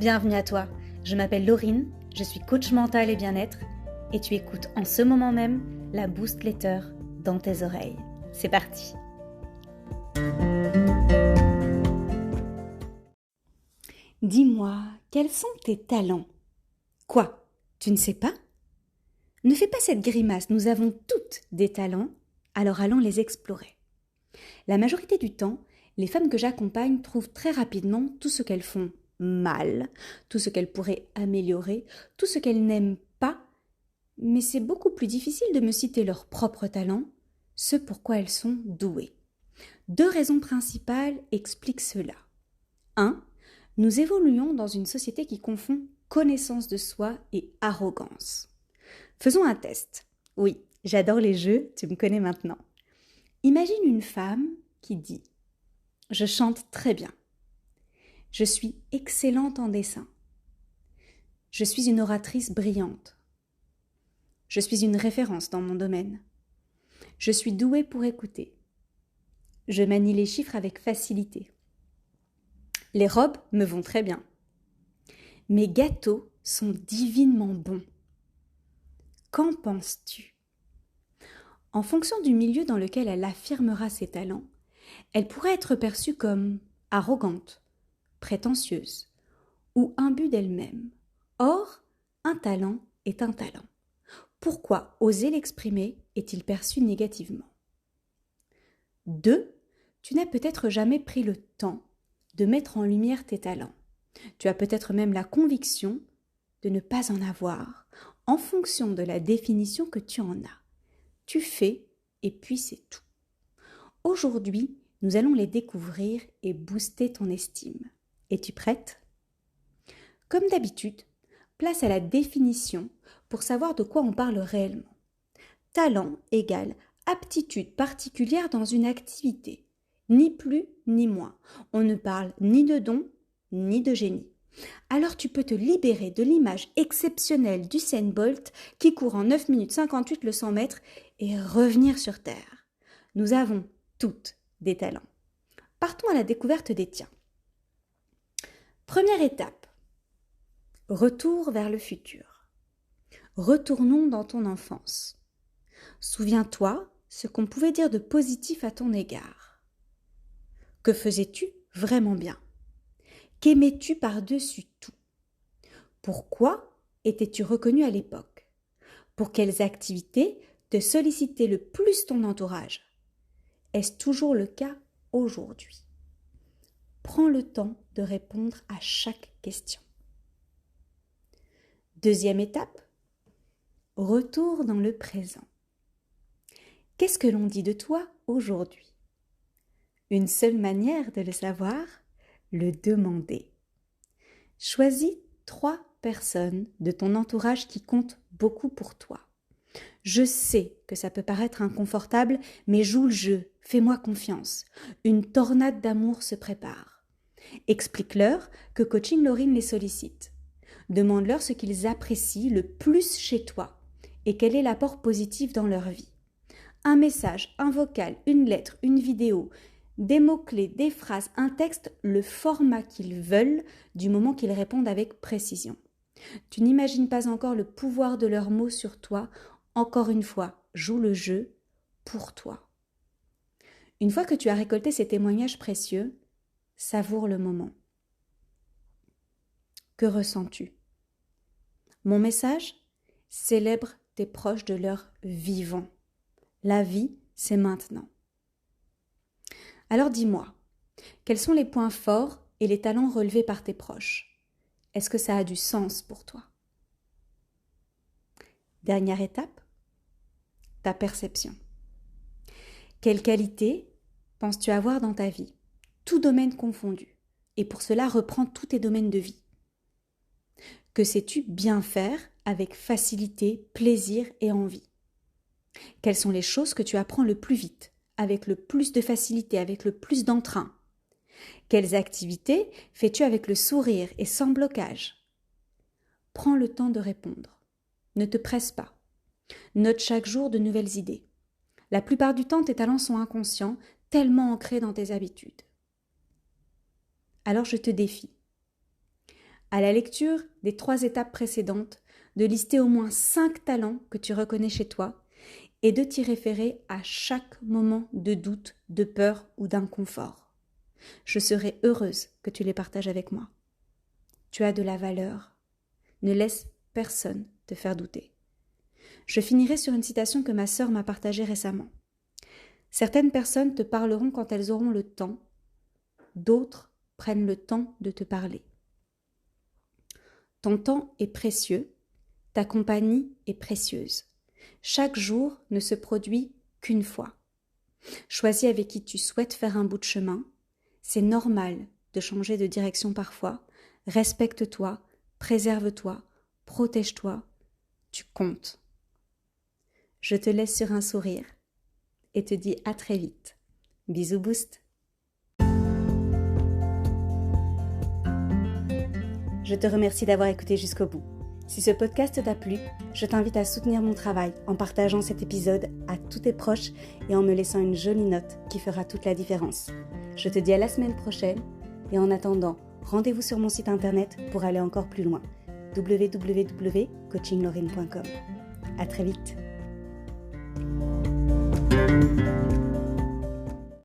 Bienvenue à toi, je m'appelle Laurine, je suis coach mental et bien-être et tu écoutes en ce moment même la Boost Letter dans tes oreilles. C'est parti. Dis-moi, quels sont tes talents? Quoi? Tu ne sais pas? Ne fais pas cette grimace, nous avons toutes des talents, alors allons les explorer. La majorité du temps, les femmes que j'accompagne trouvent très rapidement tout ce qu'elles font mal, tout ce qu'elles pourraient améliorer, tout ce qu'elles n'aiment pas, mais c'est beaucoup plus difficile de me citer leurs propres talents, ce pourquoi elles sont douées. 2 raisons principales expliquent cela. 1. Nous évoluons dans une société qui confond connaissance de soi et arrogance. Faisons un test. Oui, j'adore les jeux, tu me connais maintenant. Imagine une femme qui dit « Je chante très bien. Je suis excellente en dessin. Je suis une oratrice brillante. Je suis une référence dans mon domaine. Je suis douée pour écouter. Je manie les chiffres avec facilité. Les robes me vont très bien. Mes gâteaux sont divinement bons. Qu'en penses-tu ? » En fonction du milieu dans lequel elle affirmera ses talents, elle pourrait être perçue comme arrogante, prétentieuse ou imbue d'elle-même. Or, un talent est un talent. Pourquoi oser l'exprimer est-il perçu négativement ? 2. Tu n'as peut-être jamais pris le temps de mettre en lumière tes talents. Tu as peut-être même la conviction de ne pas en avoir, en fonction de la définition que tu en as. Tu fais et puis c'est tout. Aujourd'hui, nous allons les découvrir et booster ton estime. Es-tu prête ? Comme d'habitude, place à la définition pour savoir de quoi on parle réellement. Talent égale aptitude particulière dans une activité, ni plus ni moins. On ne parle ni de don, ni de génie. Alors tu peux te libérer de l'image exceptionnelle d'Usain Bolt qui court en 9 minutes 58 le 100 mètres et revenir sur Terre. Nous avons toutes des talents. Partons à la découverte des tiens. Première étape. Retour vers le futur. Retournons dans ton enfance. Souviens-toi ce qu'on pouvait dire de positif à ton égard. Que faisais-tu vraiment bien ? Qu'aimais-tu par-dessus tout ? Pourquoi étais-tu reconnu à l'époque ? Pour quelles activités te sollicitait le plus ton entourage ? Est-ce toujours le cas aujourd'hui ? Prends le temps de répondre à chaque question. Deuxième étape, retour dans le présent. Qu'est-ce que l'on dit de toi aujourd'hui ? Une seule manière de le savoir, le demander. Choisis 3 personnes de ton entourage qui comptent beaucoup pour toi. Je sais que ça peut paraître inconfortable, mais joue le jeu, fais-moi confiance. Une tornade d'amour se prépare. Explique-leur que Coaching Laurine les sollicite. Demande-leur ce qu'ils apprécient le plus chez toi et quel est l'apport positif dans leur vie. Un message, un vocal, une lettre, une vidéo, des mots-clés, des phrases, un texte, le format qu'ils veulent du moment qu'ils répondent avec précision. Tu n'imagines pas encore le pouvoir de leurs mots sur toi. Encore une fois, joue le jeu pour toi. Une fois que tu as récolté ces témoignages précieux, savoure le moment. Que ressens-tu ? Mon message ? Célèbre tes proches de leur vivant. La vie, c'est maintenant. Alors dis-moi, quels sont les points forts et les talents relevés par tes proches ? Est-ce que ça a du sens pour toi ? Dernière étape, ta perception. Quelle qualité penses-tu avoir dans ta vie ? Tout domaine confondu. Et pour cela, reprends tous tes domaines de vie. Que sais-tu bien faire avec facilité, plaisir et envie ? Quelles sont les choses que tu apprends le plus vite, avec le plus de facilité, avec le plus d'entrain ? Quelles activités fais-tu avec le sourire et sans blocage ? Prends le temps de répondre. Ne te presse pas. Note chaque jour de nouvelles idées. La plupart du temps, tes talents sont inconscients, tellement ancrés dans tes habitudes. Alors je te défie à la lecture des 3 étapes précédentes, de lister au moins 5 talents que tu reconnais chez toi et de t'y référer à chaque moment de doute, de peur ou d'inconfort. Je serai heureuse que tu les partages avec moi. Tu as de la valeur. Ne laisse personne te faire douter. Je finirai sur une citation que ma sœur m'a partagée récemment. Certaines personnes te parleront quand elles auront le temps, d'autres prennent le temps de te parler. Ton temps est précieux, ta compagnie est précieuse. Chaque jour ne se produit qu'une fois. Choisis avec qui tu souhaites faire un bout de chemin. C'est normal de changer de direction parfois. Respecte-toi, préserve-toi, protège-toi. Tu comptes. Je te laisse sur un sourire et te dis à très vite. Bisous Boost. Je te remercie d'avoir écouté jusqu'au bout. Si ce podcast t'a plu, je t'invite à soutenir mon travail en partageant cet épisode à tous tes proches et en me laissant une jolie note qui fera toute la différence. Je te dis à la semaine prochaine et en attendant, rendez-vous sur mon site internet pour aller encore plus loin. www.coachinglorine.com. À très vite.